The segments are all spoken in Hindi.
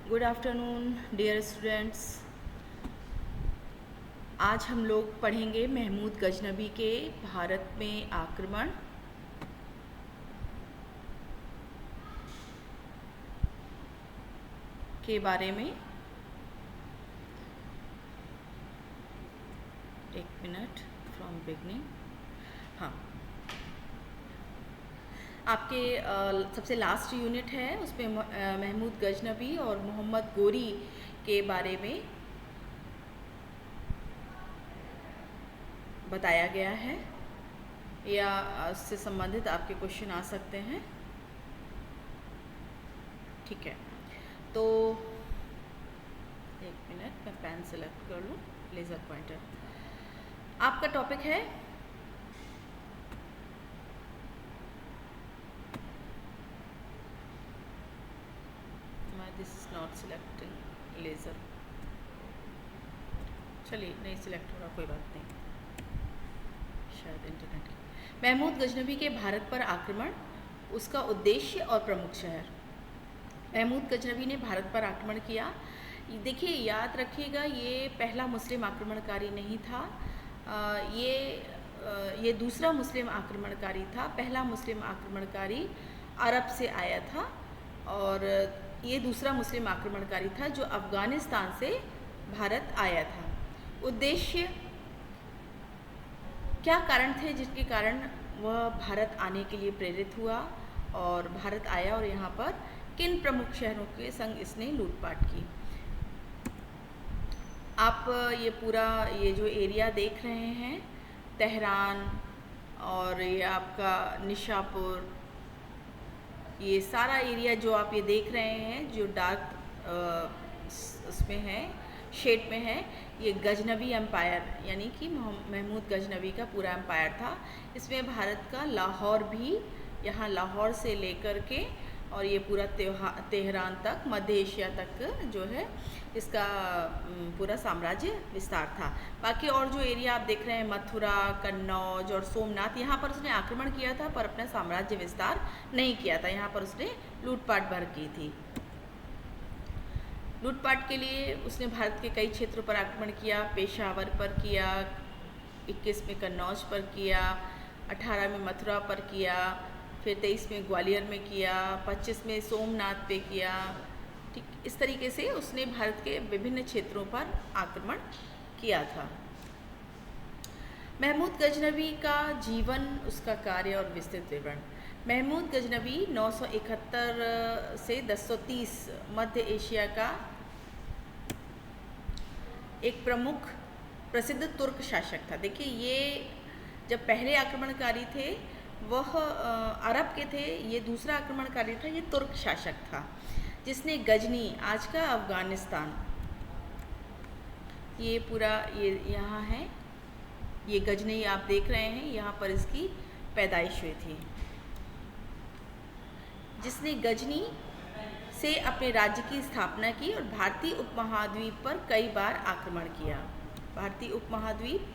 Good afternoon dear students. आज हम लोग पढ़ेंगे महमूद गजनबी के भारत में आक्रमण के बारे में। एक मिनट फ्रॉम बिगनिंग। हाँ, आपके सबसे लास्ट यूनिट है, उसमें महमूद गजनबी और मोहम्मद गोरी के बारे में बताया गया है, या उससे संबंधित आपके क्वेश्चन आ सकते हैं। ठीक है, तो एक मिनट मैं पेन सेलेक्ट कर लूँ, लेज़र पॉइंटर। आपका टॉपिक है this is not selecting laser. चलिए, नहीं सिलेक्ट हो रहा, कोई बात नहीं, शायद इंटरनेट की। महमूद गजनबी के भारत पर आक्रमण, उसका उद्देश्य और प्रमुख शहर। महमूद गजनबी ने भारत पर आक्रमण किया। देखिए, याद रखिएगा, ये पहला मुस्लिम आक्रमणकारी नहीं था। ये दूसरा मुस्लिम आक्रमणकारी था। पहला मुस्लिम आक्रमणकारी अरब से आया था और ये दूसरा मुस्लिम आक्रमणकारी था जो अफ़गानिस्तान से भारत आया था। उद्देश्य, क्या कारण थे जिसके कारण वह भारत आने के लिए प्रेरित हुआ और भारत आया, और यहाँ पर किन प्रमुख शहरों के संग इसने लूटपाट की। आप ये जो एरिया देख रहे हैं, तेहरान और ये आपका निशापुर, ये सारा एरिया जो आप ये देख रहे हैं, जो डार्क उसमें है, शेड में है, ये गजनबी एम्पायर यानी कि महमूद गजनबी का पूरा एम्पायर था। इसमें भारत का लाहौर भी, यहाँ लाहौर से लेकर के और ये पूरा तेहरान तक, मध्य एशिया तक जो है इसका पूरा साम्राज्य विस्तार था। बाकी और जो एरिया आप देख रहे हैं, मथुरा, कन्नौज और सोमनाथ, यहाँ पर उसने आक्रमण किया था पर अपना साम्राज्य विस्तार नहीं किया था। यहाँ पर उसने लूटपाट भर की थी। लूटपाट के लिए उसने भारत के कई क्षेत्रों पर आक्रमण किया। पेशावर पर किया, 21 में कन्नौज पर किया, 18 में मथुरा पर किया, फिर 23 में ग्वालियर में किया, 25 में सोमनाथ पे किया। ठीक, इस तरीके से उसने भारत के विभिन्न क्षेत्रों पर आक्रमण किया था। महमूद गजनबी का जीवन, उसका कार्य और विस्तृत विवरण। महमूद गजनबी 971 से 1030 मध्य एशिया का एक प्रमुख प्रसिद्ध तुर्क शासक था। देखिए, ये जब पहले आक्रमणकारी थे वह अरब के थे, ये दूसरा आक्रमणकारी था, ये तुर्क शासक था जिसने गजनी, आज का अफ़गानिस्तान, ये पूरा ये यहाँ है, ये गजनी आप देख रहे हैं, यहाँ पर इसकी पैदाइश हुई थी। जिसने गजनी से अपने राज्य की स्थापना की और भारतीय उपमहाद्वीप पर कई बार आक्रमण किया। भारतीय उपमहाद्वीप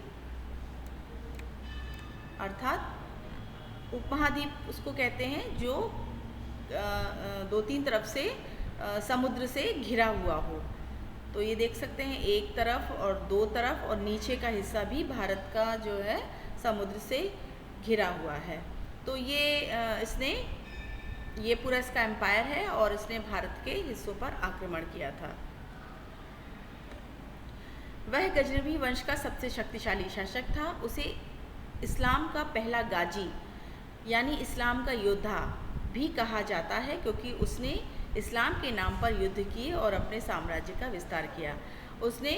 अर्थात उपमहाद्वीप उसको कहते हैं जो दो तीन तरफ से समुद्र से घिरा हुआ हो। तो ये देख सकते हैं, एक तरफ और दो तरफ, और नीचे का हिस्सा भी भारत का जो है समुद्र से घिरा हुआ है। तो ये पूरा इसका एम्पायर है और इसने भारत के हिस्सों पर आक्रमण किया था। वह गजनबी वंश का सबसे शक्तिशाली शासक था। उसे इस्लाम का पहला गाजी यानी इस्लाम का योद्धा भी कहा जाता है, क्योंकि उसने इस्लाम के नाम पर युद्ध किए और अपने साम्राज्य का विस्तार किया। उसने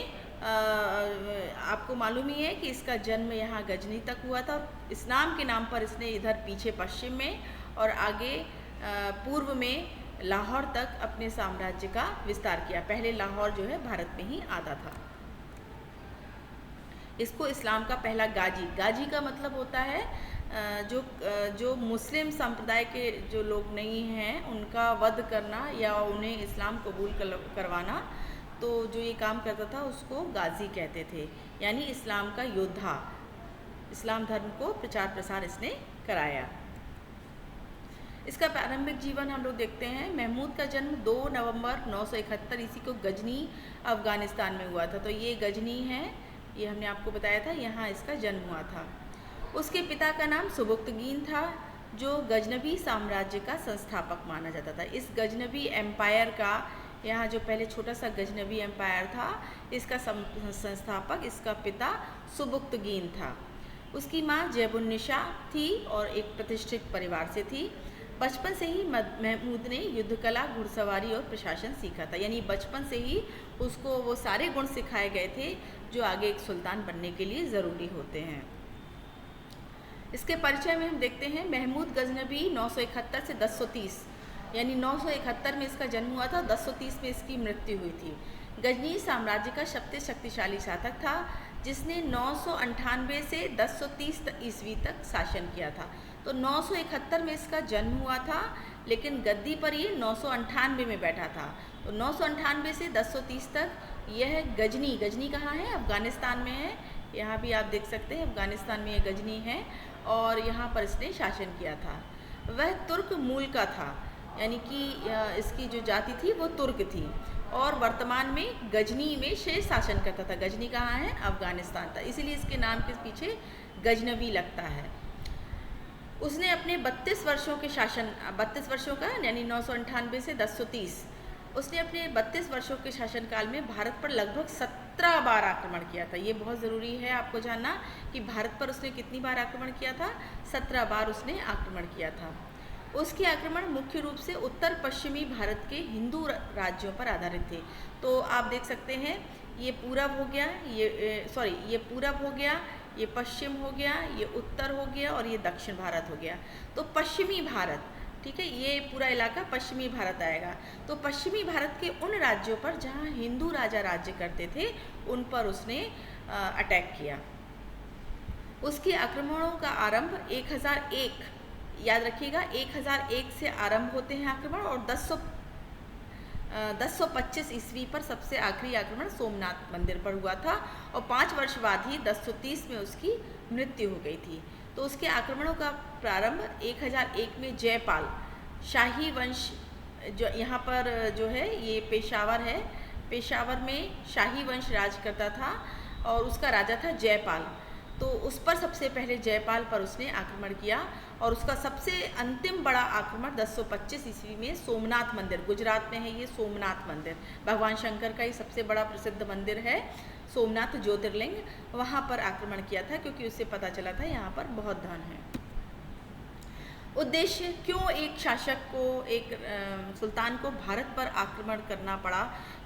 आपको मालूम ही है कि इसका जन्म यहाँ गजनी तक हुआ था और इस्लाम के नाम पर इसने इधर पीछे पश्चिम में और आगे पूर्व में लाहौर तक अपने साम्राज्य का विस्तार किया। पहले लाहौर जो है भारत में ही आता था। इसको इस्लाम का पहला गाजी का मतलब होता है जो मुस्लिम संप्रदाय के जो लोग नहीं हैं उनका वध करना या उन्हें इस्लाम कबूल करवाना। तो जो ये काम करता था उसको गाजी कहते थे, यानी इस्लाम का योद्धा। इस्लाम धर्म को प्रचार प्रसार इसने कराया। इसका प्रारंभिक जीवन हम लोग देखते हैं। महमूद का जन्म 2 नवंबर 971 ईस्वी को गजनी अफ़गानिस्तान में हुआ था। तो ये गजनी है, ये हमने आपको बताया था, यहाँ इसका जन्म हुआ था। उसके पिता का नाम सुबुक्तगीन था, जो गजनबी साम्राज्य का संस्थापक माना जाता था। इस गजनबी एम्पायर का, यहाँ जो पहले छोटा सा गजनबी एम्पायर था, इसका संस्थापक इसका पिता सुबुक्तगीन था। उसकी माँ जैबुन्निसा थी और एक प्रतिष्ठित परिवार से थी। बचपन से ही महमूद ने युद्ध कला, घुड़सवारी और प्रशासन सीखा था। यानी बचपन से ही उसको वो सारे गुण सिखाए गए थे जो आगे एक सुल्तान बनने के लिए ज़रूरी होते हैं। इसके परिचय में हम देखते हैं, महमूद गजनबी 971 से 1030, यानी 971 में इसका जन्म हुआ था, 1030 में इसकी मृत्यु हुई थी। गजनी साम्राज्य का सबसे शक्तिशाली शासक था, जिसने 998 से 1030 ईस्वी तक शासन किया था। तो 971 में इसका जन्म हुआ था, लेकिन गद्दी पर ये 998 में बैठा था। तो 998 से 1030 तक यह गजनी, गजनी कहाँ है? अफ़गानिस्तान में है। यहाँ भी आप देख सकते हैं अफ़गानिस्तान में ये गजनी है और यहाँ पर इसने शासन किया था। वह तुर्क मूल का था, यानी कि इसकी जो जाति थी वो तुर्क थी और वर्तमान में गजनी में शेष शासन करता था। गजनी कहाँ है? अफ़गानिस्तान था, इसीलिए इसके नाम के पीछे गजनबी लगता है। उसने अपने 32 वर्षों के शासन, 32 वर्षों का यानी 998 से 1030, उसने अपने 32 वर्षों के शासनकाल में भारत पर लगभग 17 बार आक्रमण किया था। ये बहुत ज़रूरी है आपको जानना कि भारत पर उसने कितनी बार आक्रमण किया था? 17 बार उसने आक्रमण किया था। उसके आक्रमण मुख्य रूप से उत्तर पश्चिमी भारत के हिंदू राज्यों पर आधारित थे। तो आप देख सकते हैं, ये पूरब हो गया, ये पूरब हो गया, ये पश्चिम हो गया, ये उत्तर हो गया और ये दक्षिण भारत हो गया। तो पश्चिमी भारत, ठीक है, ये पूरा इलाका पश्चिमी भारत आएगा। तो पश्चिमी भारत के उन राज्यों पर जहाँ हिंदू राजा राज्य करते थे, उन पर उसने अटैक किया। उसके आक्रमणों का आरंभ 1001, याद रखिएगा, 1001 से आरंभ होते हैं आक्रमण और 1025 ईस्वी पर सबसे आखिरी आक्रमण सोमनाथ मंदिर पर हुआ था और 5 वर्ष बाद ही 1030 में उसकी मृत्यु हो गई थी। तो उसके आक्रमणों का प्रारंभ 1001 में जयपाल शाही वंश, जो यहाँ पर जो है ये पेशावर है, पेशावर में शाही वंश राज करता था और उसका राजा था जयपाल। तो उस पर सबसे पहले जयपाल पर उसने आक्रमण किया और उसका सबसे अंतिम बड़ा आक्रमण 1025 ईस्वी में सोमनाथ मंदिर, गुजरात में है ये सोमनाथ मंदिर, भगवान शंकर का ही सबसे बड़ा प्रसिद्ध मंदिर है सोमनाथ ज्योतिर्लिंग, वहाँ पर आक्रमण किया था क्योंकि उससे पता चला था यहाँ पर बहुत धन है। उद्देश्य, क्यों एक शासक को, एक सुल्तान को भारत पर आक्रमण करना पड़ा,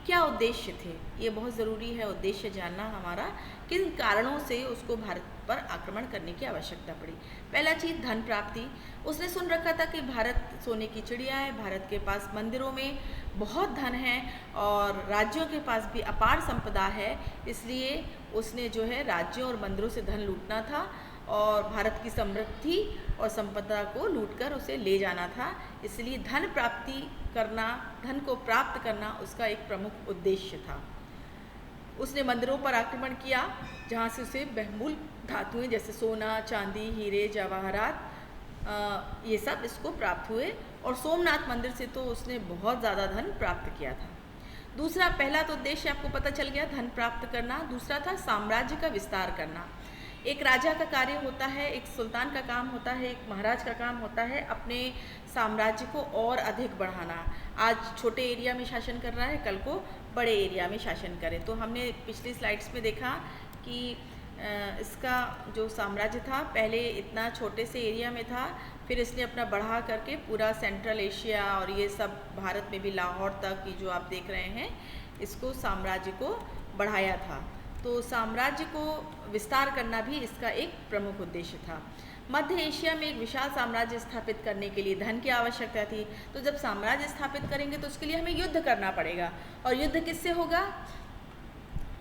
क्या उद्देश्य थे? ये बहुत ज़रूरी है उद्देश्य जानना हमारा, किन कारणों से उसको भारत पर आक्रमण करने की आवश्यकता पड़ी। पहला चीज़ धन प्राप्ति। उसने सुन रखा था कि भारत सोने की चिड़िया है, भारत के पास मंदिरों में बहुत धन है और राज्यों के पास भी अपार संपदा है, इसलिए उसने जो है राज्यों और मंदिरों से धन लूटना था और भारत की समृद्धि और संपदा को लूटकर उसे ले जाना था। इसलिए धन प्राप्ति करना, धन को प्राप्त करना उसका एक प्रमुख उद्देश्य था। उसने मंदिरों पर आक्रमण किया जहाँ से उसे बहुमूल्य धातुएं जैसे सोना, चांदी, हीरे, जवाहरात, ये सब इसको प्राप्त हुए और सोमनाथ मंदिर से तो उसने बहुत ज़्यादा धन प्राप्त किया था। दूसरा, पहला तो उद्देश्य आपको पता चल गया, धन प्राप्त करना। दूसरा था साम्राज्य का विस्तार करना। एक राजा का कार्य होता है, एक सुल्तान का काम होता है, एक महाराज का काम होता है अपने साम्राज्य को और अधिक बढ़ाना। आज छोटे एरिया में शासन कर रहा है, कल को बड़े एरिया में शासन करे। तो हमने पिछली स्लाइड्स में देखा कि इसका जो साम्राज्य था पहले इतना छोटे से एरिया में था, फिर इसने अपना बढ़ा करके पूरा सेंट्रल एशिया और ये सब भारत में भी लाहौर तक की जो आप देख रहे हैं, इसको साम्राज्य को बढ़ाया था। तो साम्राज्य को विस्तार करना भी इसका एक प्रमुख उद्देश्य था। मध्य एशिया में एक विशाल साम्राज्य स्थापित करने के लिए धन की आवश्यकता थी। तो जब साम्राज्य स्थापित करेंगे तो उसके लिए हमें युद्ध करना पड़ेगा और युद्ध किससे होगा?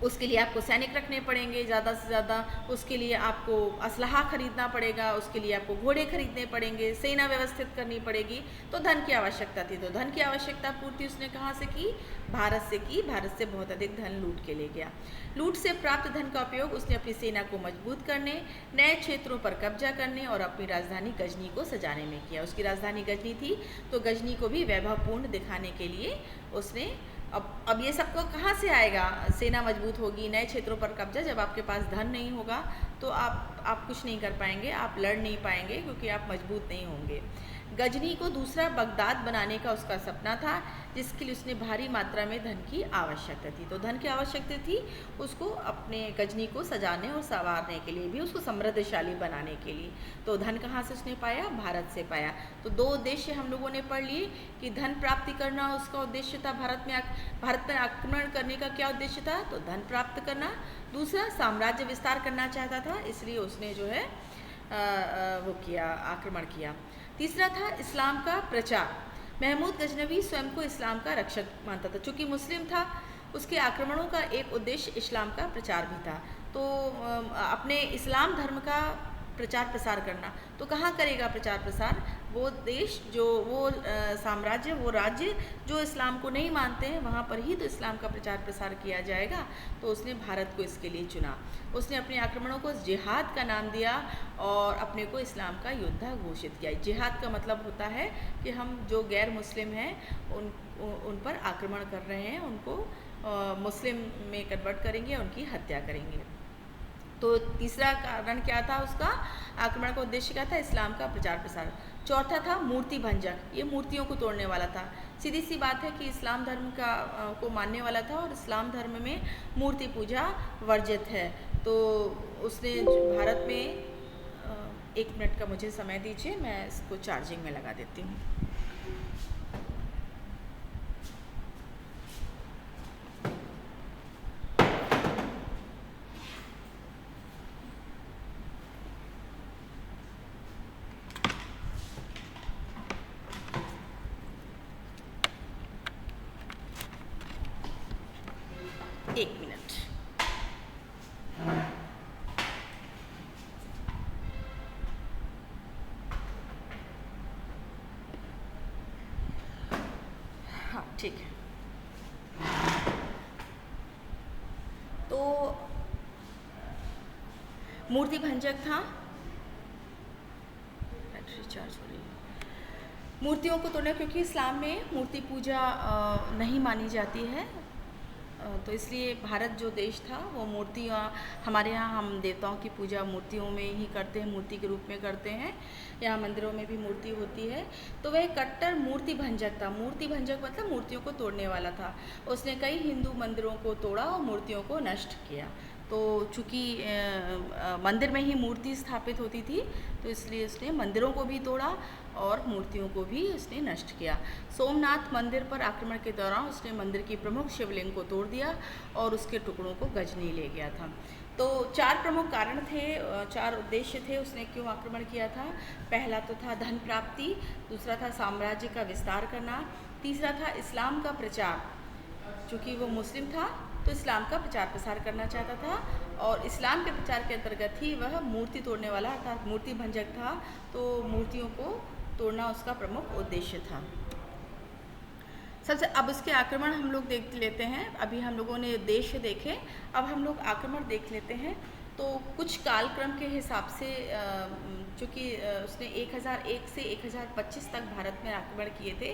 उसके लिए आपको सैनिक रखने पड़ेंगे ज़्यादा से ज़्यादा, उसके लिए आपको असलहा खरीदना पड़ेगा, उसके लिए आपको घोड़े खरीदने पड़ेंगे, सेना व्यवस्थित करनी पड़ेगी। तो धन की आवश्यकता थी। तो धन की आवश्यकता पूर्ति उसने कहाँ से की? भारत से की। भारत से बहुत अधिक धन लूट के ले गया। लूट से प्राप्त धन का उपयोग उसने अपनी सेना को मजबूत करने, नए क्षेत्रों पर कब्जा करने और अपनी राजधानी गजनी को सजाने में किया। उसकी राजधानी गजनी थी, तो गजनी को भी वैभवपूर्ण दिखाने के लिए उसने अब ये सबको कहाँ से आएगा? सेना मजबूत होगी, नए क्षेत्रों पर कब्जा। जब आपके पास धन नहीं होगा तो आप कुछ नहीं कर पाएंगे, आप लड़ नहीं पाएंगे, क्योंकि आप मजबूत नहीं होंगे। गजनी को दूसरा बगदाद बनाने का उसका सपना था, जिसके लिए उसने भारी मात्रा में धन की आवश्यकता थी। तो धन की आवश्यकता थी उसको अपने गजनी को सजाने और संवारने के लिए भी, उसको समृद्धशाली बनाने के लिए। तो धन कहाँ से उसने पाया? भारत से पाया। तो दो उद्देश्य हम लोगों ने पढ़ लिए कि धन प्राप्ति करना उसका उद्देश्य था। भारत पर आक्रमण करने का क्या उद्देश्य था? तो धन प्राप्त करना। दूसरा, साम्राज्य विस्तार करना चाहता था, इसलिए उसने जो है वो किया, आक्रमण किया। तीसरा था इस्लाम का प्रचार। महमूद गजनवी स्वयं को इस्लाम का रक्षक मानता था। चूँकि मुस्लिम था, उसके आक्रमणों का एक उद्देश्य इस्लाम का प्रचार भी था। तो अपने इस्लाम धर्म का प्रचार प्रसार करना। तो कहाँ करेगा प्रचार प्रसार? वो देश जो वो साम्राज्य, वो राज्य जो इस्लाम को नहीं मानते हैं, वहाँ पर ही तो इस्लाम का प्रचार प्रसार किया जाएगा। तो उसने भारत को इसके लिए चुना। उसने अपने आक्रमणों को जिहाद का नाम दिया और अपने को इस्लाम का योद्धा घोषित किया। जिहाद का मतलब होता है कि हम जो गैर मुस्लिम हैं उन पर आक्रमण कर रहे हैं, उनको मुस्लिम में कन्वर्ट करेंगे, उनकी हत्या करेंगे। तो तीसरा कारण क्या था उसका? आक्रमण का उद्देश्य क्या था? इस्लाम का प्रचार प्रसार। चौथा था मूर्ति भंजक। ये मूर्तियों को तोड़ने वाला था। सीधी सी बात है कि इस्लाम धर्म को मानने वाला था और इस्लाम धर्म में मूर्ति पूजा वर्जित है। तो उसने भारत में 1 मिनट का मुझे समय दीजिए, मैं इसको चार्जिंग में लगा देती हूँ। एक मिनट। हाँ, ठीक है। तो मूर्ति भंजक था। बैटरी चार्ज हो रही है। मूर्तियों को तोड़ना, क्योंकि इस्लाम में मूर्ति पूजा नहीं मानी जाती है, तो इसलिए भारत जो देश था वो मूर्तियाँ, हमारे यहाँ हम देवताओं की पूजा मूर्तियों में ही करते हैं, मूर्ति के रूप में करते हैं। यहाँ मंदिरों में भी मूर्ति होती है। तो वह कट्टर मूर्ति भंजक था। मूर्ति भंजक मतलब मूर्तियों को तोड़ने वाला था। उसने कई हिंदू मंदिरों को तोड़ा और मूर्तियों को नष्ट किया। तो चूँकि मंदिर में ही मूर्ति स्थापित होती थी, तो इसलिए उसने मंदिरों को भी तोड़ा और मूर्तियों को भी उसने नष्ट किया। सोमनाथ मंदिर पर आक्रमण के दौरान उसने मंदिर की प्रमुख शिवलिंग को तोड़ दिया और उसके टुकड़ों को गजनी ले गया था। तो 4 प्रमुख कारण थे, 4 उद्देश्य थे उसने क्यों आक्रमण किया था। पहला तो था धन प्राप्ति, दूसरा था साम्राज्य का विस्तार करना, तीसरा था इस्लाम का प्रचार। चूँकि वो मुस्लिम था तो इस्लाम का प्रचार प्रसार करना चाहता था, और इस्लाम के प्रचार के अंतर्गत ही वह मूर्ति तोड़ने वाला अर्थात मूर्ति भंजक था। तो मूर्तियों को तोड़ना उसका प्रमुख उद्देश्य था। सबसे अब इसके आक्रमण हम लोग देख लेते हैं। अभी हम लोगों ने उद्देश्य देखे, अब हम लोग आक्रमण देख लेते हैं। तो कुछ कालक्रम के हिसाब से चूँकि उसने 1001 से 1025 तक भारत में आक्रमण किए थे,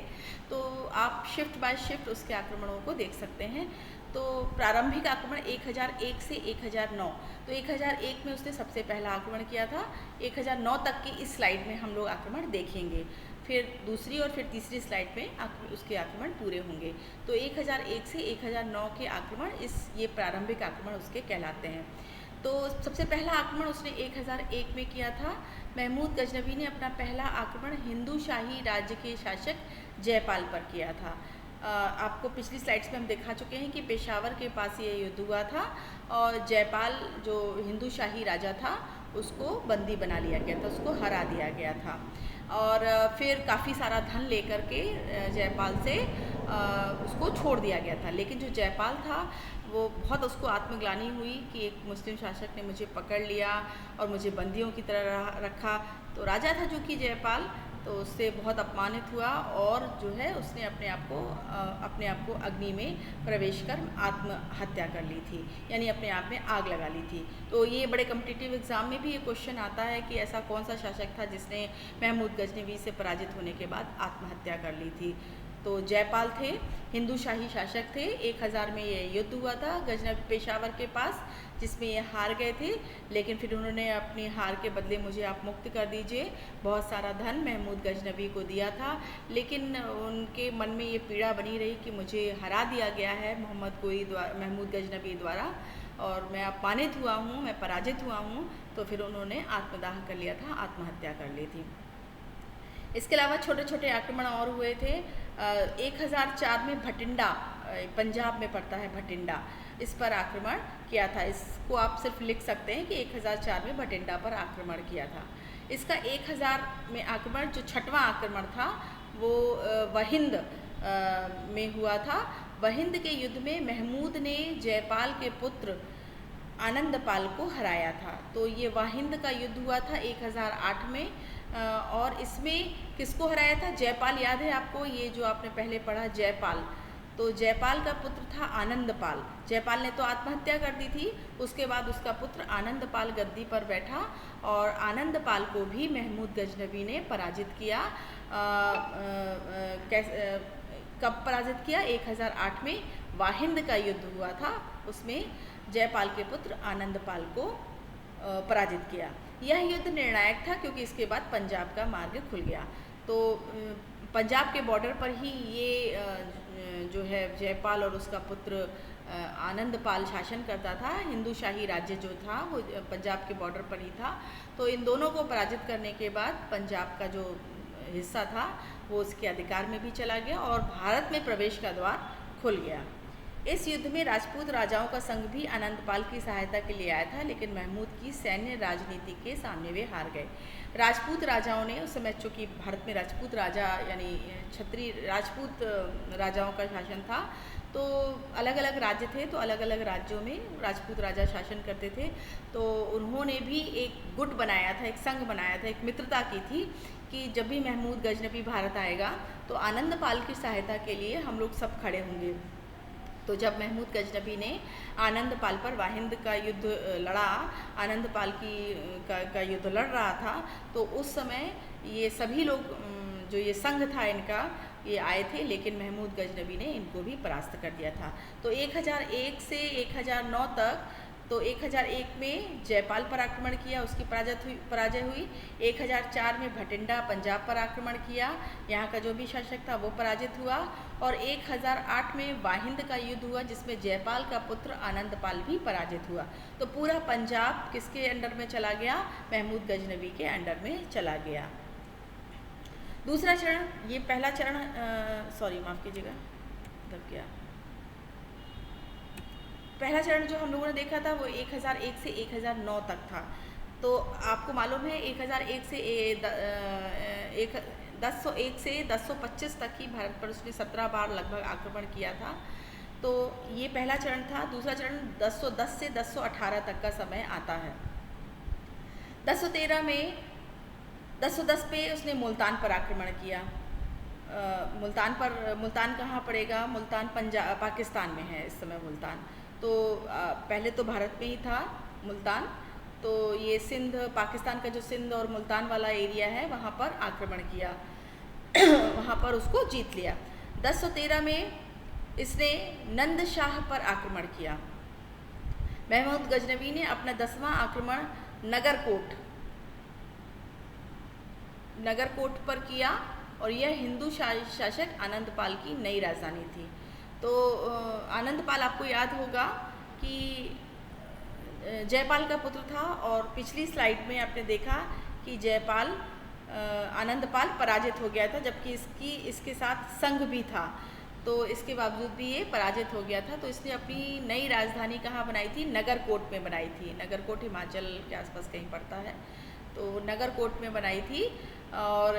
तो आप शिफ्ट बाय शिफ्ट उसके आक्रमणों को देख सकते हैं। तो प्रारंभिक आक्रमण 1001 से 1009, तो 1001 में उसने सबसे पहला आक्रमण किया था। 1009 तक की इस स्लाइड में हम लोग आक्रमण देखेंगे, फिर दूसरी और फिर तीसरी स्लाइड में उसके आक्रमण पूरे होंगे। तो 1001 से 1009 के आक्रमण ये प्रारंभिक आक्रमण उसके कहलाते हैं। तो सबसे पहला आक्रमण उसने 1001 में किया था। महमूद गजनवी ने अपना पहला आक्रमण हिंदू शाही राज्य के शासक जयपाल पर किया था। आपको पिछली स्लाइड्स में हम दिखा चुके हैं कि पेशावर के पास ये युद्ध हुआ था और जयपाल जो हिंदू शाही राजा था उसको बंदी बना लिया गया था, उसको हरा दिया गया था। और फिर काफ़ी सारा धन लेकर के जयपाल से उसको छोड़ दिया गया था। लेकिन जो जयपाल था वो बहुत उसको आत्मग्लानि हुई कि एक मुस्लिम शासक ने मुझे पकड़ लिया और मुझे बंदियों की तरह रखा। तो राजा था जो कि जयपाल, तो उससे बहुत अपमानित हुआ और जो है उसने अपने आप को अग्नि में प्रवेश कर आत्महत्या कर ली थी, यानी अपने आप में आग लगा ली थी। तो ये बड़े कॉम्पिटिटिव एग्ज़ाम में भी ये क्वेश्चन आता है कि ऐसा कौन सा शासक था जिसने महमूद गजनवी से पराजित होने के बाद आत्महत्या कर ली थी। तो जयपाल थे, हिंदू शाही शासक थे। 1000 में ये युद्ध हुआ था गजनवी पेशावर के पास, जिसमें ये हार गए थे। लेकिन फिर उन्होंने अपनी हार के बदले मुझे आप मुक्त कर दीजिए, बहुत सारा धन महमूद गजनवी को दिया था। लेकिन उनके मन में ये पीड़ा बनी रही कि मुझे हरा दिया गया है महमूद गजनवी द्वारा और मैं अपमानित हुआ हूँ, मैं पराजित हुआ हूँ। तो फिर उन्होंने आत्मदाह कर लिया था, आत्महत्या कर ली थी। इसके अलावा छोटे छोटे आक्रमण और हुए थे। 1004 में भटिंडा, पंजाब में पड़ता है भटिंडा, इस पर आक्रमण किया था। इसको आप सिर्फ लिख सकते हैं कि 1004 में भटिंडा पर आक्रमण किया था। इसका 1000 में आक्रमण, जो 6वां आक्रमण था, वो वहिंद में हुआ था। वहिंद के युद्ध में महमूद ने जयपाल के पुत्र आनंदपाल को हराया था। तो ये वाहिंद का युद्ध हुआ था 1008 में। और इसमें किसको हराया था? जयपाल याद है आपको, ये जो आपने पहले पढ़ा जयपाल, तो जयपाल का पुत्र था आनंदपाल। जयपाल ने तो आत्महत्या कर दी थी, उसके बाद उसका पुत्र आनंदपाल गद्दी पर बैठा और आनंदपाल को भी महमूद गजनवी ने पराजित किया। कब पराजित किया? 1008 में वाहिंद का युद्ध हुआ था, उसमें जयपाल के पुत्र आनंदपाल को पराजित किया। यह युद्ध निर्णायक था क्योंकि इसके बाद पंजाब का मार्ग खुल गया। तो पंजाब के बॉर्डर पर ही ये जो है जयपाल और उसका पुत्र आनंदपाल शासन करता था। हिंदू शाही राज्य जो था वो पंजाब के बॉर्डर पर ही था। तो इन दोनों को पराजित करने के बाद पंजाब का जो हिस्सा था वो उसके अधिकार में भी चला गया और भारत में प्रवेश का द्वार खुल गया। इस युद्ध में राजपूत राजाओं का संघ भी आनंदपाल की सहायता के लिए आया था, लेकिन महमूद की सैन्य राजनीति के सामने वे हार गए। राजपूत राजाओं ने उस समय, चूँकि भारत में राजपूत राजा यानी क्षत्रिय राजपूत राजाओं का शासन था, तो अलग अलग राज्य थे, तो अलग अलग राज्यों में राजपूत राजा शासन करते थे। तो उन्होंने भी एक गुट बनाया था, एक संघ बनाया था, एक मित्रता की थी कि जब भी महमूद गजनवी भारत आएगा तो आनंदपाल की सहायता के लिए हम लोग सब खड़े होंगे। तो जब महमूद गजनवी ने आनंदपाल पर वाहिंद का युद्ध लड़ा, आनंदपाल का युद्ध लड़ रहा था, तो उस समय ये सभी लोग जो ये संघ था इनका, ये आए थे, लेकिन महमूद गजनवी ने इनको भी परास्त कर दिया था। तो 1001 से 1009 तक, तो 1001 में जयपाल पर आक्रमण किया, उसकी पराजय हुई। 1004 में भटिंडा पंजाब पर आक्रमण किया, यहाँ का जो भी शासक था वो पराजित हुआ। और 1008 में वाहिंद का युद्ध हुआ जिसमें जयपाल का पुत्र आनंदपाल भी पराजित हुआ। तो पूरा पंजाब किसके अंडर में चला गया? महमूद गजनवी के अंडर में चला गया। दूसरा चरण, ये पहला चरण, माफ़ कीजिएगा, दब गया। पहला चरण जो हम लोगों ने देखा था वो 1001 से 1009 तक था। तो आपको मालूम है 1001 से 1001 से 1025 तक ही भारत पर उसने 17 बार लगभग आक्रमण किया था। तो ये पहला चरण था। दूसरा चरण 1010 से 1018 तक का समय आता है। 1013 में 1010 पे उसने मुल्तान पर आक्रमण किया। मुल्तान कहाँ पड़ेगा? मुल्तान पाकिस्तान में है इस समय मुल्तान। तो पहले तो भारत में ही था मुल्तान, तो ये सिंध, पाकिस्तान का जो सिंध और मुल्तान वाला एरिया है वहाँ पर आक्रमण किया वहाँ पर उसको जीत लिया। 1013 में इसने नंदशाह पर आक्रमण किया। महमूद गजनवी ने अपना 10वां आक्रमण नगरकोट पर किया और यह हिंदू शासक आनंदपाल की नई राजधानी थी। तो आनंदपाल आपको याद होगा कि जयपाल का पुत्र था और पिछली स्लाइड में आपने देखा कि आनंदपाल पराजित हो गया था, जबकि इसके साथ संघ भी था। तो इसके बावजूद भी ये पराजित हो गया था। तो इसने अपनी नई राजधानी कहाँ बनाई थी? नगरकोट में बनाई थी। नगरकोट हिमाचल के आसपास कहीं पड़ता है, तो नगरकोट में बनाई थी। और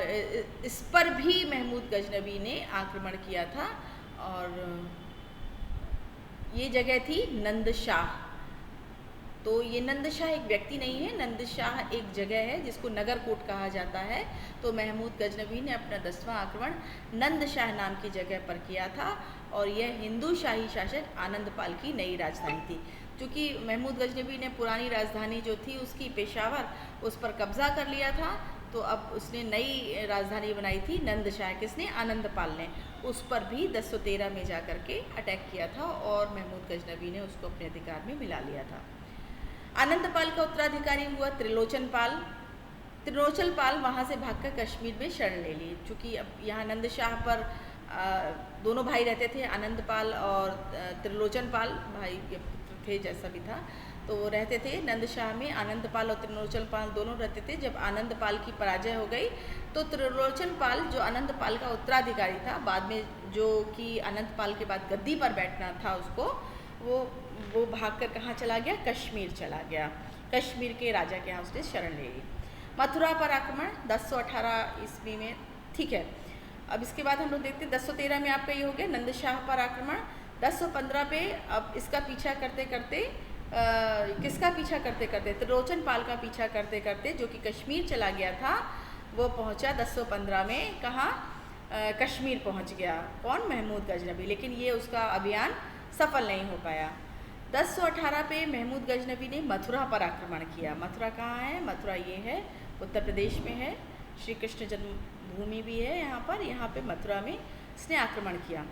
इस पर भी महमूद गजनवी ने आक्रमण किया था और ये जगह थी नंदशाह। तो ये नंदशाह एक व्यक्ति नहीं है, नंदशाह एक जगह है जिसको नगरकोट कहा जाता है। तो महमूद गजनवी ने अपना 10वां आक्रमण नंदशाह नाम की जगह पर किया था और यह हिंदू शाही शासक आनंदपाल की नई राजधानी थी। क्योंकि महमूद गजनवी ने पुरानी राजधानी जो थी उसकी पेशावर, उस पर कब्जा कर लिया था, तो अब उसने नई राजधानी बनाई थी नंदशाह। किसने? आनंदपाल ने। उस पर भी 1013 में जा कर के अटैक किया था और महमूद गजनवी ने उसको अपने अधिकार में मिला लिया था। आनंदपाल का उत्तराधिकारी हुआ त्रिलोचन पाल। त्रिलोचन पाल वहाँ से भागकर कश्मीर में शरण ले ली। चूँकि अब यहाँ नंदशाह पर दोनों भाई रहते थे, आनंदपाल और त्रिलोचन पाल, भाई थे जैसा भी था, तो वो रहते थे नंदशाह में। आनंदपाल और त्रिलोचन पाल दोनों रहते थे। जब आनंदपाल की पराजय हो गई तो त्रिलोचन पाल, जो आनंदपाल का उत्तराधिकारी था, बाद में जो कि आनंदपाल के बाद गद्दी पर बैठना था उसको, वो भागकर कहाँ चला गया? कश्मीर चला गया। कश्मीर के राजा के यहाँ उसने शरण ले ली। मथुरा पर आक्रमण 1018 ईस्वी में। ठीक है, अब इसके बाद हम लोग देखते हैं 1013 में आपका ये हो गया नंदशाह पर आक्रमण। 1015 पे अब इसका पीछा करते करते किसका पीछा करते करते? त्रिलोचन पाल का पीछा करते करते, जो कि कश्मीर चला गया था, वो पहुँचा 1015 में कहाँ? कश्मीर पहुँच गया। कौन? महमूद गजनवी। लेकिन ये उसका अभियान सफल नहीं हो पाया। 1018 पे महमूद गजनवी ने मथुरा पर आक्रमण किया। मथुरा कहाँ है? मथुरा ये है, उत्तर प्रदेश में है। श्री कृष्ण जन्मभूमि भी है यहाँ पर। यहाँ पे मथुरा में इसने आक्रमण किया।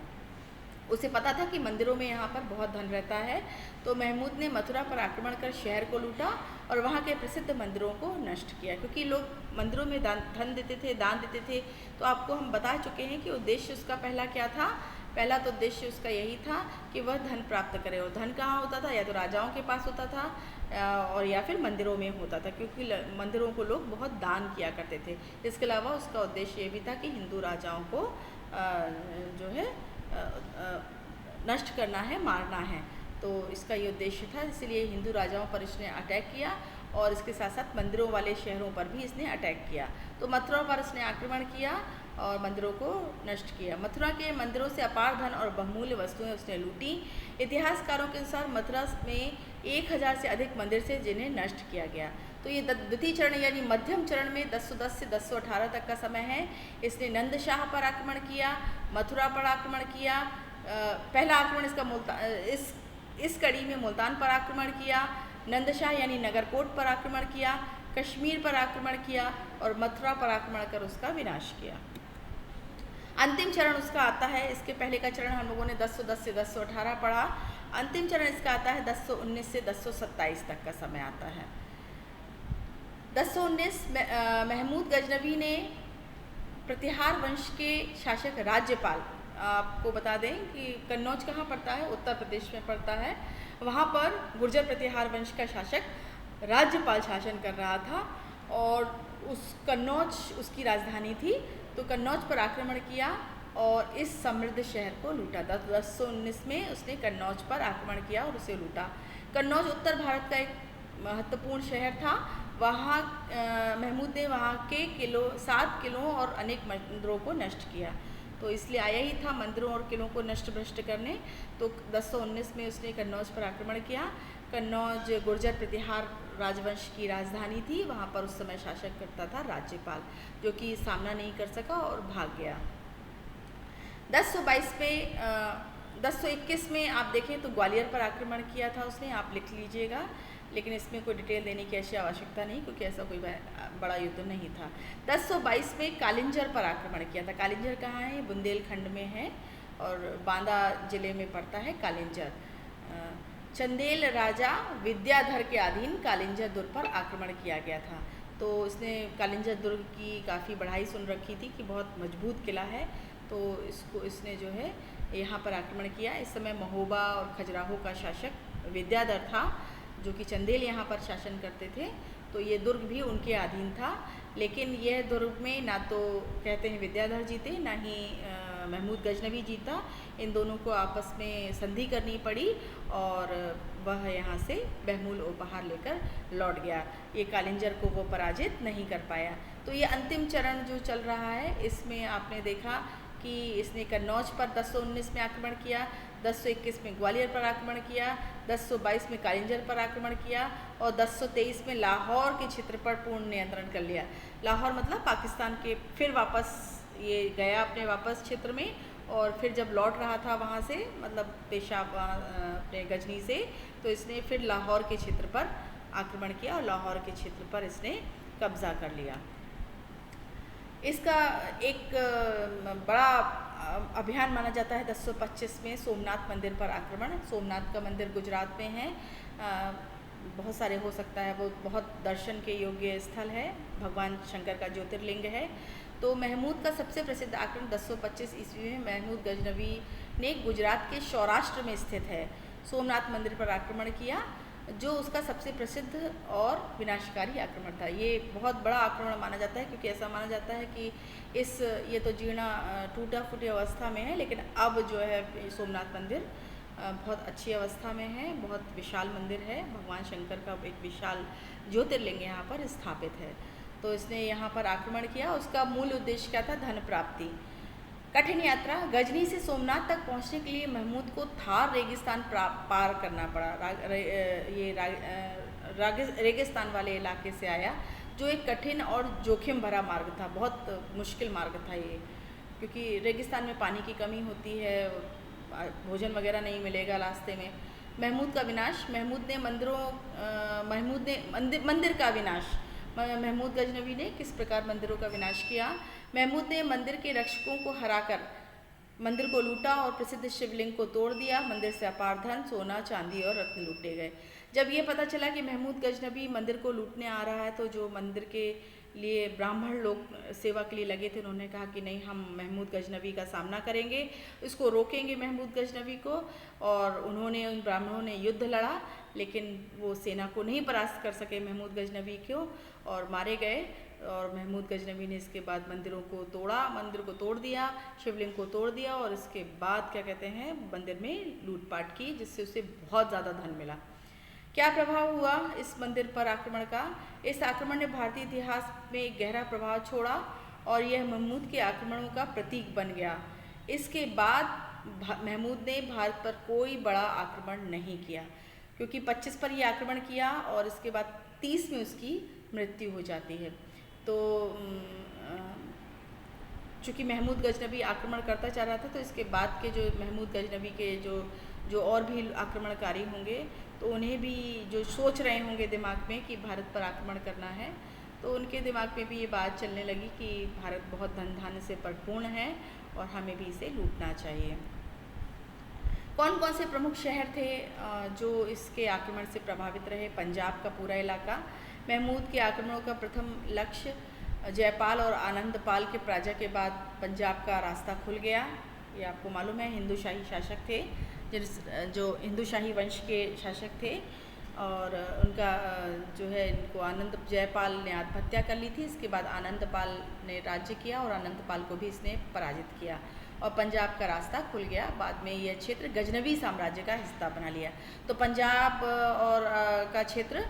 उसे पता था कि मंदिरों में यहाँ पर बहुत धन रहता है, तो महमूद ने मथुरा पर आक्रमण कर शहर को लूटा और वहाँ के प्रसिद्ध मंदिरों को नष्ट किया। क्योंकि लोग मंदिरों में धन देते थे, दान देते थे। तो आपको हम बता चुके हैं कि उद्देश्य उसका पहला क्या था। पहला तो उद्देश्य उसका यही था कि वह धन प्राप्त करे। और धन कहाँ होता था? या तो राजाओं के पास होता था और या फिर मंदिरों में होता था, क्योंकि मंदिरों को लोग बहुत दान किया करते थे। इसके अलावा उसका उद्देश्य ये भी था कि हिंदू राजाओं को जो है नष्ट करना है, मारना है। तो इसका ये उद्देश्य था, इसलिए हिंदू राजाओं पर इसने अटैक किया और इसके साथ साथ मंदिरों वाले शहरों पर भी इसने अटैक किया। तो मथुरा पर इसने आक्रमण किया और मंदिरों को नष्ट किया। मथुरा के मंदिरों से अपार धन और बहुमूल्य वस्तुएं उसने लूटी। इतिहासकारों के अनुसार मथुरा में 1000 से अधिक मंदिर थे जिन्हें नष्ट किया गया। तो ये द्वितीय चरण यानी मध्यम चरण में 1010 से 1018 तक का समय है। इसने नंदशाह पर आक्रमण किया, मथुरा पर आक्रमण किया। पहला आक्रमण इसका इस कड़ी में मुल्तान पर आक्रमण किया, नंदशाह यानी नगरकोट पर आक्रमण किया, कश्मीर पर आक्रमण किया और मथुरा पर आक्रमण कर उसका विनाश किया। अंतिम चरण उसका आता है, इसके पहले का चरण हम लोगों ने 1010 से 1018 पढ़ा। अंतिम चरण इसका आता है 1019 से 1027 तक का समय आता है। 1019 महमूद गजनवी ने प्रतिहार वंश के शासक राज्यपाल, आपको बता दें कि कन्नौज कहाँ पड़ता है? उत्तर प्रदेश में पड़ता है। वहाँ पर गुर्जर प्रतिहार वंश का शासक राज्यपाल शासन कर रहा था और कन्नौज उसकी राजधानी थी। तो कन्नौज पर आक्रमण किया और इस समृद्ध शहर को लूटा। 1019 में उसने कन्नौज पर आक्रमण किया और उसे लूटा। कन्नौज उत्तर भारत का एक महत्वपूर्ण शहर था। वहाँ महमूद ने वहाँ के 7 किलों और अनेक मंदिरों को नष्ट किया। तो इसलिए आया ही था मंदिरों और किलों को नष्ट भ्रष्ट करने। तो 1019 में उसने कन्नौज पर आक्रमण किया। कन्नौज गुर्जर प्रतिहार राजवंश की राजधानी थी। वहाँ पर उस समय शासक करता था राज्यपाल, जो कि सामना नहीं कर सका और भाग गया। 1022 पे 1021 में आप देखें तो ग्वालियर पर आक्रमण किया था उसने, आप लिख लीजिएगा। लेकिन इसमें कोई डिटेल देने की ऐसी आवश्यकता नहीं, क्योंकि ऐसा कोई बड़ा युद्ध नहीं था। 1022 में कालिंजर पर आक्रमण किया था। कालिंजर कहाँ है? बुंदेलखंड में है और बांदा जिले में पड़ता है कालिंजर। चंदेल राजा विद्याधर के अधीन कालिंजर दुर्ग पर आक्रमण किया गया था। तो इसने कालिंजर दुर्ग की काफ़ी बढ़ाई सुन रखी थी कि बहुत मजबूत किला है, तो इसने जो है यहाँ पर आक्रमण किया। इस समय महोबा और खजुराहो का शासक विद्याधर था, जो कि चंदेल यहाँ पर शासन करते थे। तो ये दुर्ग भी उनके अधीन था। लेकिन यह दुर्ग में ना तो कहते हैं विद्याधर जीते, ना ही महमूद गजनवी जीता। इन दोनों को आपस में संधि करनी पड़ी और वह यहाँ से बहुमूल्य उपहार लेकर लौट गया। ये कालिंजर को वो पराजित नहीं कर पाया। तो ये अंतिम चरण जो चल रहा है, इसमें आपने देखा कि इसने कन्नौज पर 1019 में आक्रमण किया, 1021 में ग्वालियर पर आक्रमण किया, 1022 में कालिंजर पर आक्रमण किया और 1023 में लाहौर के क्षेत्र पर पूर्ण नियंत्रण कर लिया। लाहौर मतलब पाकिस्तान के, फिर वापस ये गया अपने वापस क्षेत्र में, और फिर जब लौट रहा था वहाँ से, मतलब पेशाब अपने गजनी से, तो इसने फिर लाहौर के क्षेत्र पर आक्रमण किया और लाहौर के क्षेत्र पर इसने कब्ज़ा कर लिया। इसका एक बड़ा अभियान माना जाता है 1025 में सोमनाथ मंदिर पर आक्रमण। सोमनाथ का मंदिर गुजरात में है, बहुत सारे हो सकता है, वो बहुत दर्शन के योग्य स्थल है, भगवान शंकर का ज्योतिर्लिंग है। तो महमूद का सबसे प्रसिद्ध आक्रमण 1025 ईस्वी में महमूद गजनवी ने गुजरात के सौराष्ट्र में स्थित है सोमनाथ मंदिर पर आक्रमण किया, जो उसका सबसे प्रसिद्ध और विनाशकारी आक्रमण था। ये बहुत बड़ा आक्रमण माना जाता है, क्योंकि ऐसा माना जाता है कि ये तो जीर्णा टूटा फूटी अवस्था में है, लेकिन अब जो है सोमनाथ मंदिर बहुत अच्छी अवस्था में है, बहुत विशाल मंदिर है, भगवान शंकर का एक विशाल ज्योतिर्लिंग यहाँ पर स्थापित है। तो इसने यहाँ पर आक्रमण किया। उसका मूल उद्देश्य क्या था? धन प्राप्ति। कठिन यात्रा। गजनी से सोमनाथ तक पहुँचने के लिए महमूद को थार रेगिस्तान पार करना पड़ा। रेगिस्तान वाले इलाके से आया, जो एक कठिन और जोखिम भरा मार्ग था, बहुत मुश्किल मार्ग था ये, क्योंकि रेगिस्तान में पानी की कमी होती है, भोजन वगैरह नहीं मिलेगा रास्ते में। महमूद का विनाश। मंदिर का विनाश। महमूद गजनवी ने किस प्रकार मंदिरों का विनाश किया? महमूद ने मंदिर के रक्षकों को हराकर मंदिर को लूटा और प्रसिद्ध शिवलिंग को तोड़ दिया। मंदिर से अपार धन, सोना, चांदी और रत्न लूटे गए। जब ये पता चला कि महमूद गजनवी मंदिर को लूटने आ रहा है, तो जो मंदिर के लिए ब्राह्मण लोग सेवा के लिए लगे थे, उन्होंने कहा कि नहीं, हम महमूद गजनवी का सामना करेंगे, इसको रोकेंगे महमूद गजनवी को। और उन ब्राह्मणों ने युद्ध लड़ा, लेकिन वो सेना को नहीं परास्त कर सके महमूद गजनवी को, और मारे गए। और महमूद गजनवी ने इसके बाद मंदिर को तोड़ दिया, शिवलिंग को तोड़ दिया, और इसके बाद क्या कहते हैं, मंदिर में लूटपाट की, जिससे उसे बहुत ज़्यादा धन मिला। क्या प्रभाव हुआ इस मंदिर पर आक्रमण का? इस आक्रमण ने भारतीय इतिहास में एक गहरा प्रभाव छोड़ा और यह महमूद के आक्रमणों का प्रतीक बन गया। इसके बाद महमूद ने भारत पर कोई बड़ा आक्रमण नहीं किया, क्योंकि 25 पर यह आक्रमण किया और इसके बाद 30 में उसकी मृत्यु हो जाती है। तो चूँकि महमूद गजनवी आक्रमण करता जा रहा था, तो इसके बाद के जो महमूद गजनवी के जो और भी आक्रमणकारी होंगे, तो उन्हें भी जो सोच रहे होंगे दिमाग में कि भारत पर आक्रमण करना है, तो उनके दिमाग में भी ये बात चलने लगी कि भारत बहुत धन धान्य से परिपूर्ण है और हमें भी इसे लूटना चाहिए। कौन कौन से प्रमुख शहर थे जो इसके आक्रमण से प्रभावित रहे? पंजाब का पूरा इलाका। महमूद के आक्रमणों का प्रथम लक्ष्य जयपाल और आनंदपाल के पराजय के बाद पंजाब का रास्ता खुल गया। ये आपको मालूम है, हिंदू शाही शासक थे, जो हिंदू शाही वंश के शासक थे, और उनका जो है, इनको जयपाल ने आत्महत्या कर ली थी। इसके बाद आनंदपाल ने राज्य किया और आनंदपाल को भी इसने पराजित किया और पंजाब का रास्ता खुल गया। बाद में यह क्षेत्र गजनवी साम्राज्य का हिस्सा बना लिया। तो पंजाब और का क्षेत्र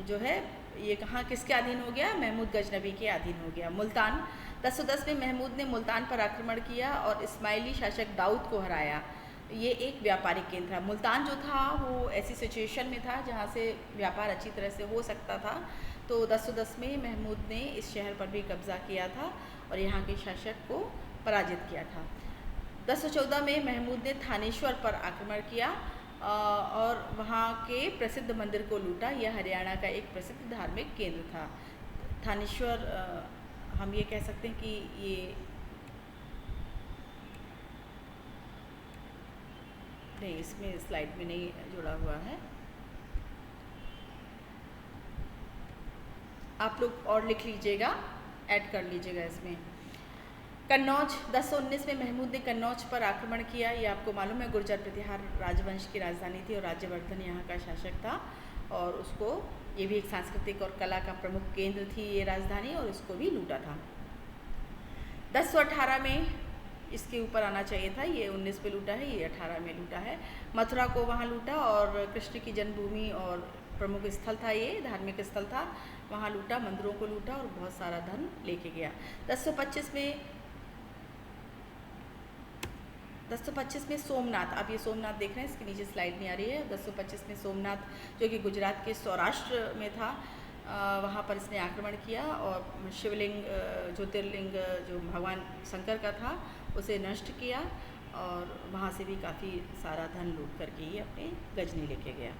जो है, ये कहाँ किसके अधीन हो गया? महमूद गजनवी के अधीन हो गया। मुल्तान। 1010 में महमूद ने मुल्तान पर आक्रमण किया और इस्माइली शासक दाऊद को हराया। ये एक व्यापारिक केंद्र था। मुल्तान जो था वो ऐसी सिचुएशन में था जहाँ से व्यापार अच्छी तरह से हो सकता था। तो 1010 में महमूद ने इस शहर पर भी कब्जा किया था और यहाँ के शासक को पराजित किया था। 1014 में महमूद ने थानेश्वर पर आक्रमण किया और वहाँ के प्रसिद्ध मंदिर को लूटा। यह हरियाणा का एक प्रसिद्ध धार्मिक केंद्र था। थानेश्वर, हम ये कह सकते हैं कि ये नहीं, इसमें स्लाइड में नहीं जुड़ा हुआ है, आप लोग और लिख लीजिएगा, ऐड कर लीजिएगा इसमें। कन्नौज। 1019 में महमूद ने कन्नौज पर आक्रमण किया। ये आपको मालूम है, गुर्जर प्रतिहार राजवंश की राजधानी थी और राज्यवर्धन यहाँ का शासक था, और उसको, ये भी एक सांस्कृतिक और कला का प्रमुख केंद्र थी ये राजधानी, और उसको भी लूटा था। 1018 में इसके ऊपर आना चाहिए था, ये 19 में लूटा है, ये 18 में लूटा है। मथुरा को वहाँ लूटा और कृष्ण की जन्मभूमि और प्रमुख स्थल था, ये धार्मिक स्थल था, वहाँ लूटा, मंदिरों को लूटा और बहुत सारा धन लेके गया। 1025 में 1025 में सोमनाथ, आप ये सोमनाथ देख रहे हैं, इसके नीचे स्लाइड नहीं आ रही है। 1025 में सोमनाथ जो कि गुजरात के सौराष्ट्र में था, वहाँ पर इसने आक्रमण किया और शिवलिंग ज्योतिर्लिंग जो भगवान शंकर का था उसे नष्ट किया और वहाँ से भी काफ़ी सारा धन लूट करके ये अपने गजनी लेके गया।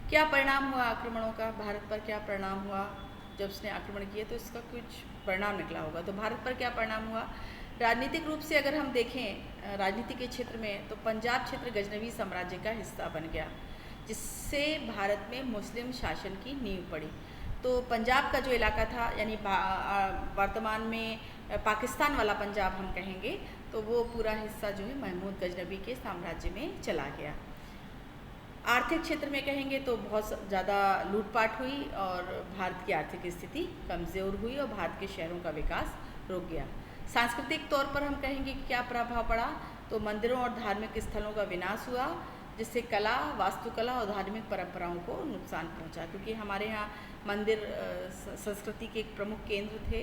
क्या परिणाम हुआ आक्रमणों का, भारत पर क्या परिणाम हुआ जब उसने आक्रमण किए, तो इसका कुछ परिणाम निकला होगा। तो भारत पर क्या परिणाम हुआ, राजनीतिक रूप से अगर हम देखें राजनीति के क्षेत्र में, तो पंजाब क्षेत्र गजनवी साम्राज्य का हिस्सा बन गया, जिससे भारत में मुस्लिम शासन की नींव पड़ी। तो पंजाब का जो इलाका था, यानी वर्तमान में पाकिस्तान वाला पंजाब हम कहेंगे, तो वो पूरा हिस्सा जो है महमूद गजनवी के साम्राज्य में चला गया। आर्थिक क्षेत्र में कहेंगे तो बहुत ज़्यादा लूटपाट हुई और भारत की आर्थिक स्थिति कमज़ोर हुई और भारत के शहरों का विकास रुक गया। सांस्कृतिक तौर पर हम कहेंगे कि क्या प्रभाव पड़ा, तो मंदिरों और धार्मिक स्थलों का विनाश हुआ, जिससे कला, वास्तुकला और धार्मिक परंपराओं को नुकसान पहुंचा, क्योंकि हमारे यहाँ मंदिर संस्कृति के एक प्रमुख केंद्र थे।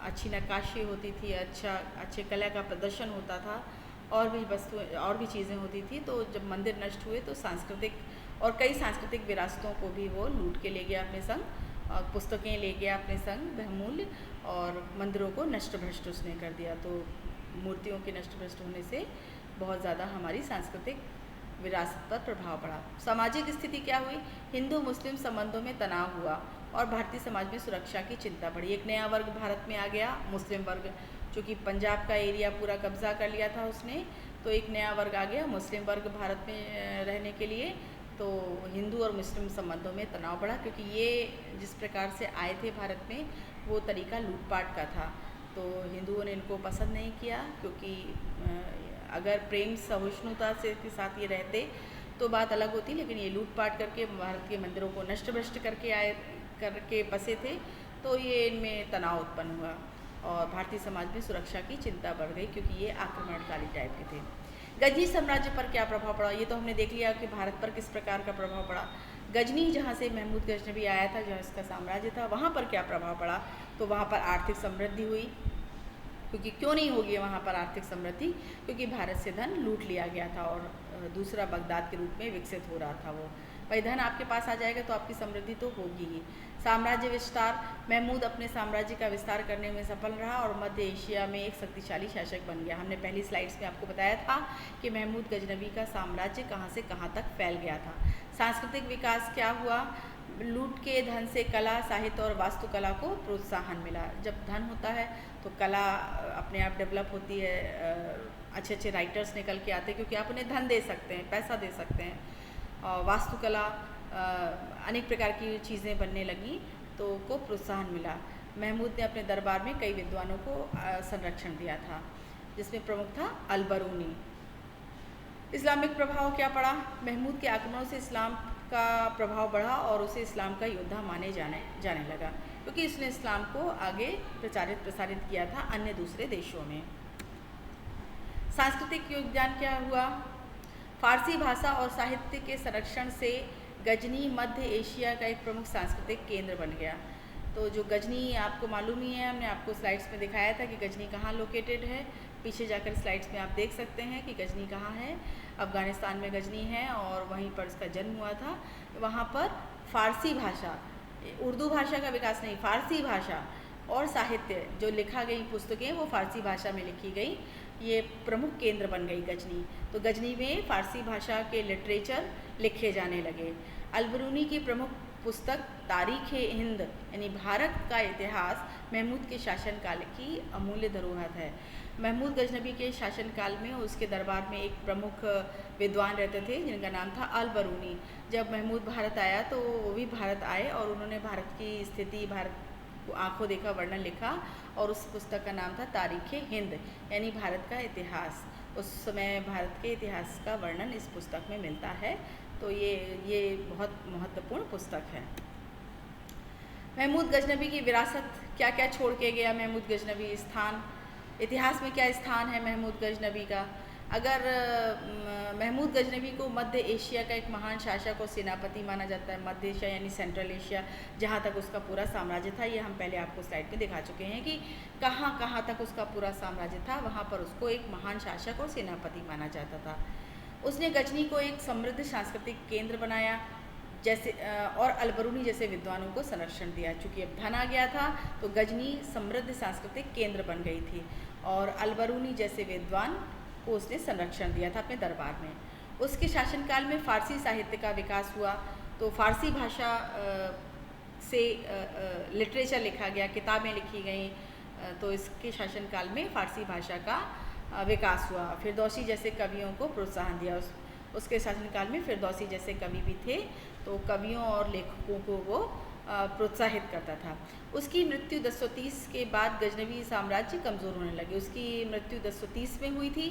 अच्छी नक्काशी होती थी, अच्छे कला का प्रदर्शन होता था और भी वस्तुएं और भी चीज़ें होती थी। तो जब मंदिर नष्ट हुए तो सांस्कृतिक और कई सांस्कृतिक विरासतों को भी वो लूट के ले गया अपने संग, पुस्तकें ले गया अपने संग बहुमूल्य, और मंदिरों को नष्ट भ्रष्ट उसने कर दिया। तो मूर्तियों के नष्ट भ्रष्ट होने से बहुत ज़्यादा हमारी सांस्कृतिक विरासत पर प्रभाव पड़ा। सामाजिक स्थिति क्या हुई, हिंदू मुस्लिम संबंधों में तनाव हुआ और भारतीय समाज में सुरक्षा की चिंता बढ़ी। एक नया वर्ग भारत में आ गया, मुस्लिम वर्ग, चूँकि पंजाब का एरिया पूरा कब्जा कर लिया था उसने, तो एक नया वर्ग आ गया, मुस्लिम वर्ग भारत में रहने के लिए। तो हिंदू और मुस्लिम संबंधों में तनाव बढ़ा, क्योंकि ये जिस प्रकार से आए थे भारत में वो तरीका लूटपाट का था। तो हिंदुओं ने इनको पसंद नहीं किया, क्योंकि अगर प्रेम सहिष्णुता से के साथ ये रहते तो बात अलग होती, लेकिन ये लूटपाट करके भारत के मंदिरों को नष्ट भ्रष्ट करके बसे थे, तो ये इनमें तनाव उत्पन्न हुआ और भारतीय समाज में सुरक्षा की चिंता बढ़ गई, क्योंकि ये आक्रमणकारी टाइप के थे। गजनी साम्राज्य पर क्या प्रभाव पड़ा, ये तो हमने देख लिया कि भारत पर किस प्रकार का प्रभाव पड़ा। गजनी जहाँ से महमूद गजनवी आया था, जहाँ इसका साम्राज्य था, वहाँ पर क्या प्रभाव पड़ा, तो वहाँ पर आर्थिक समृद्धि हुई, क्योंकि क्यों नहीं होगी वहाँ पर आर्थिक समृद्धि, क्योंकि भारत से धन लूट लिया गया था और दूसरा बगदाद के रूप में विकसित हो रहा था वो। भाई धन आपके पास आ जाएगा तो आपकी समृद्धि तो होगी ही। साम्राज्य विस्तार, महमूद अपने साम्राज्य का विस्तार करने में सफल रहा और मध्य एशिया में एक शक्तिशाली शासक बन गया। हमने पहली स्लाइड्स में आपको बताया था कि महमूद गजनवी का साम्राज्य कहाँ से कहाँ तक फैल गया था। सांस्कृतिक विकास क्या हुआ, लूट के धन से कला, साहित्य और वास्तुकला को प्रोत्साहन मिला। जब धन होता है तो कला अपने आप डेवलप होती है, अच्छे अच्छे राइटर्स निकल के आते हैं, क्योंकि आप उन्हें धन दे सकते हैं, पैसा दे सकते हैं। और वास्तुकला, अनेक प्रकार की चीज़ें बनने लगी तो को प्रोत्साहन मिला। महमूद ने अपने दरबार में कई विद्वानों को संरक्षण दिया था, जिसमें प्रमुख था अल-बरूनी। इस्लामिक प्रभाव क्या पड़ा, महमूद के आक्रमणों से इस्लाम का प्रभाव बढ़ा और उसे इस्लाम का योद्धा माने जाने लगा, क्योंकि उसने इस्लाम को आगे प्रसारित किया था अन्य दूसरे देशों में। सांस्कृतिक योगदान क्या हुआ, फारसी भाषा और साहित्य के संरक्षण से गजनी मध्य एशिया का एक प्रमुख सांस्कृतिक केंद्र बन गया। तो जो गजनी आपको मालूम ही है, हमने आपको स्लाइड्स में दिखाया था कि गजनी कहाँ लोकेटेड है। पीछे जाकर स्लाइड्स में आप देख सकते हैं कि गजनी कहाँ है। अफ़गानिस्तान में गजनी है और वहीं पर इसका जन्म हुआ था। वहाँ पर फारसी भाषा, उर्दू भाषा का विकास नहीं, फारसी भाषा और साहित्य जो लिखा गई पुस्तकें वो फारसी भाषा में लिखी गई, ये प्रमुख केंद्र बन गई गजनी। तो गजनी में फारसी भाषा के लिटरेचर लिखे जाने लगे। अल-बरूनी की प्रमुख पुस्तक तारीख़ हिंद यानी भारत का इतिहास महमूद के शासनकाल की अमूल्य धरोहर है। महमूद गजनवी के शासनकाल में उसके दरबार में एक प्रमुख विद्वान रहते थे जिनका नाम था अल-बरूनी। जब महमूद भारत आया तो वो भी भारत आए और उन्होंने भारत की स्थिति, भारत को आंखों देखा वर्णन लिखा और उस पुस्तक का नाम था तारीख़ हिंद यानी भारत का इतिहास। उस समय भारत के इतिहास का वर्णन इस पुस्तक में मिलता है। तो ये बहुत महत्वपूर्ण पुस्तक है। महमूद गजनवी की विरासत क्या क्या छोड़ के गया महमूद गजनवी, स्थान इतिहास में क्या स्थान है महमूद गजनवी का। अगर महमूद महमूद गजनवी को मध्य एशिया का एक महान शासक और सेनापति माना जाता है। मध्य एशिया यानी सेंट्रल एशिया, जहाँ तक उसका पूरा साम्राज्य था। ये हम पहले आपको स्लाइड में दिखा चुके हैं कि कहाँ कहाँ तक उसका पूरा साम्राज्य था, वहाँ पर उसको एक महान शासक और सेनापति माना जाता था। उसने गजनी को एक समृद्ध सांस्कृतिक केंद्र बनाया जैसे और अलबरूनी जैसे विद्वानों को संरक्षण दिया। चूँकि अब धन आ गया था तो गजनी समृद्ध सांस्कृतिक केंद्र बन गई थी और अलबरूनी जैसे विद्वान को उसने संरक्षण दिया था अपने दरबार में। उसके शासनकाल में फ़ारसी साहित्य का विकास हुआ, तो फ़ारसी भाषा से लिटरेचर लिखा गया, किताबें लिखी गईं, तो इसके शासनकाल में फ़ारसी भाषा का विकास हुआ। फिरदौसी जैसे कवियों को प्रोत्साहन दिया। उसके शासनकाल में फिरदौसी जैसे कवि भी थे, तो कवियों और लेखकों को वो प्रोत्साहित करता था। उसकी मृत्यु 1030 के बाद गजनवी साम्राज्य कमज़ोर होने लगे। उसकी मृत्यु 1030 में हुई थी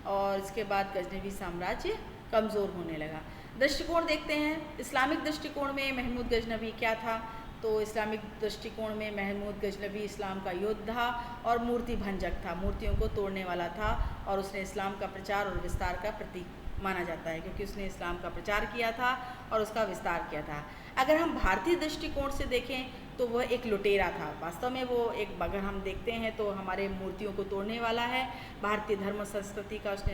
और इसके बाद गजनवी साम्राज्य कमज़ोर होने लगा। दृष्टिकोण देखते हैं। इस्लामिक दृष्टिकोण में महमूद गजनवी क्या था? तो इस्लामिक दृष्टिकोण में महमूद गजनवी इस्लाम का योद्धा और मूर्ति भंजक था, मूर्तियों को तोड़ने वाला था और उसने इस्लाम का प्रचार और विस्तार का प्रतीक माना जाता है, क्योंकि उसने इस्लाम का प्रचार किया था और उसका विस्तार किया था। अगर हम भारतीय दृष्टिकोण से देखें तो वह एक लुटेरा था। वास्तव में वो एक, अगर हम देखते हैं तो हमारे मूर्तियों को तोड़ने वाला है। भारतीय धर्म संस्कृति का उसने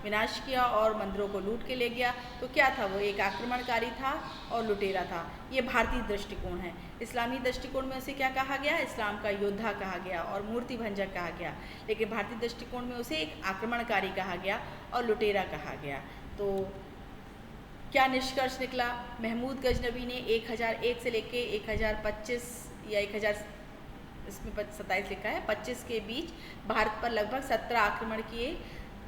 विनाश किया और मंदिरों को लूट के ले गया। तो क्या था? वो एक आक्रमणकारी था और लुटेरा था। ये भारतीय दृष्टिकोण है। इस्लामी दृष्टिकोण में उसे क्या कहा गया? इस्लाम का योद्धा कहा गया और मूर्ति भंजक कहा गया। लेकिन भारतीय दृष्टिकोण में उसे एक आक्रमणकारी कहा गया और लुटेरा कहा गया। तो क्या निष्कर्ष निकला? महमूद गजनवी ने 1001 से लेके 1025 या 1000 इसमें 27 लिखा है 25 के बीच भारत पर लगभग 17 आक्रमण किए,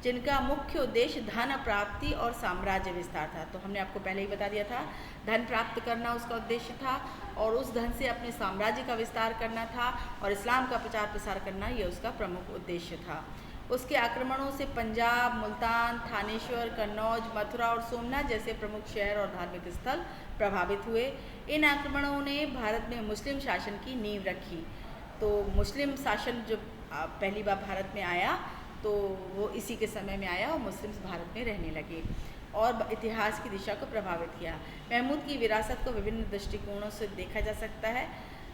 जिनका मुख्य उद्देश्य धन प्राप्ति और साम्राज्य विस्तार था। तो हमने आपको पहले ही बता दिया था, धन प्राप्त करना उसका उद्देश्य था और उस धन से अपने साम्राज्य का विस्तार करना था और इस्लाम का प्रचार प्रसार करना ये उसका प्रमुख उद्देश्य था। उसके आक्रमणों से पंजाब, मुल्तान, थानेश्वर, कन्नौज, मथुरा और सोमनाथ जैसे प्रमुख शहर और धार्मिक स्थल प्रभावित हुए। इन आक्रमणों ने भारत में मुस्लिम शासन की नींव रखी। तो मुस्लिम शासन जब पहली बार भारत में आया तो वो इसी के समय में आया और मुस्लिम्स भारत में रहने लगे और इतिहास की दिशा को प्रभावित किया। महमूद की विरासत को विभिन्न दृष्टिकोणों से देखा जा सकता है।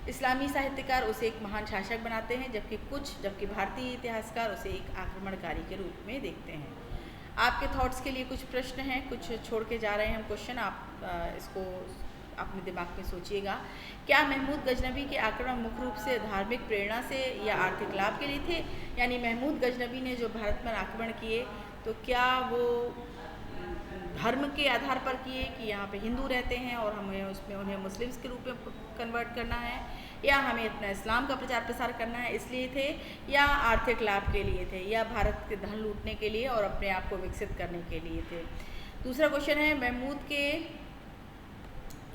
इस्लामी साहित्यकार उसे एक महान शासक बनाते हैं, जबकि भारतीय इतिहासकार उसे एक आक्रमणकारी के रूप में देखते हैं। आपके थॉट्स के लिए कुछ प्रश्न हैं, कुछ छोड़ के जा रहे हैं हम क्वेश्चन, आप इसको अपने दिमाग में सोचिएगा। क्या महमूद गजनवी के आक्रमण मुख्य रूप से धार्मिक प्रेरणा से या आर्थिक लाभ के लिए थे? यानी महमूद गजनवी ने जो भारत पर आक्रमण किए तो क्या वो धर्म के आधार पर किए कि यहाँ पे हिंदू रहते हैं और हमें उसमें उन्हें मुस्लिम्स के रूप में कन्वर्ट करना है, या हमें अपना इस्लाम का प्रचार प्रसार करना है इसलिए थे, या आर्थिक लाभ के लिए थे, या भारत के धन लूटने के लिए और अपने आप को विकसित करने के लिए थे? दूसरा क्वेश्चन है, महमूद के,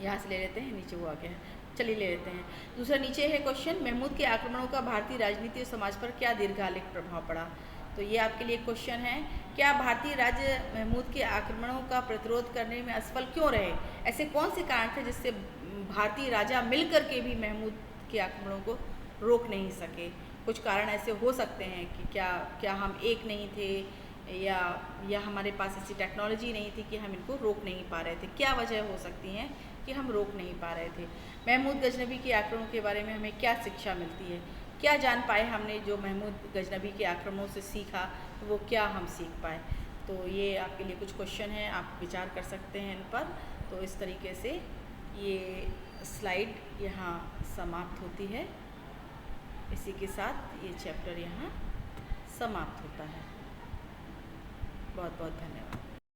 यहाँ से ले लेते हैं, नीचे वो आ गया, चलिए ले लेते हैं। दूसरा नीचे है क्वेश्चन, महमूद के आक्रमणों का भारतीय राजनीति और समाज पर क्या दीर्घकालिक प्रभाव पड़ा? तो ये आपके लिए क्वेश्चन है। क्या भारतीय राज्य महमूद के आक्रमणों का प्रतिरोध करने में असफल क्यों रहे? ऐसे कौन से कारण थे जिससे भारतीय राजा मिलकर के भी महमूद के आक्रमणों को रोक नहीं सके? कुछ कारण ऐसे हो सकते हैं कि क्या हम एक नहीं थे या हमारे पास ऐसी टेक्नोलॉजी नहीं थी कि हम इनको रोक नहीं पा रहे थे। क्या वजह हो सकती हैं कि हम रोक नहीं पा रहे थे? महमूद गजनवी के आक्रमणों के बारे में हमें क्या शिक्षा मिलती है? क्या जान पाए हमने जो महमूद गजनवी के आक्रमणों से सीखा, तो वो क्या हम सीख पाए? तो ये आपके लिए कुछ क्वेश्चन हैं, आप विचार कर सकते हैं इन पर। तो इस तरीके से ये स्लाइड यहाँ समाप्त होती है। इसी के साथ ये चैप्टर यहाँ समाप्त होता है। बहुत बहुत धन्यवाद।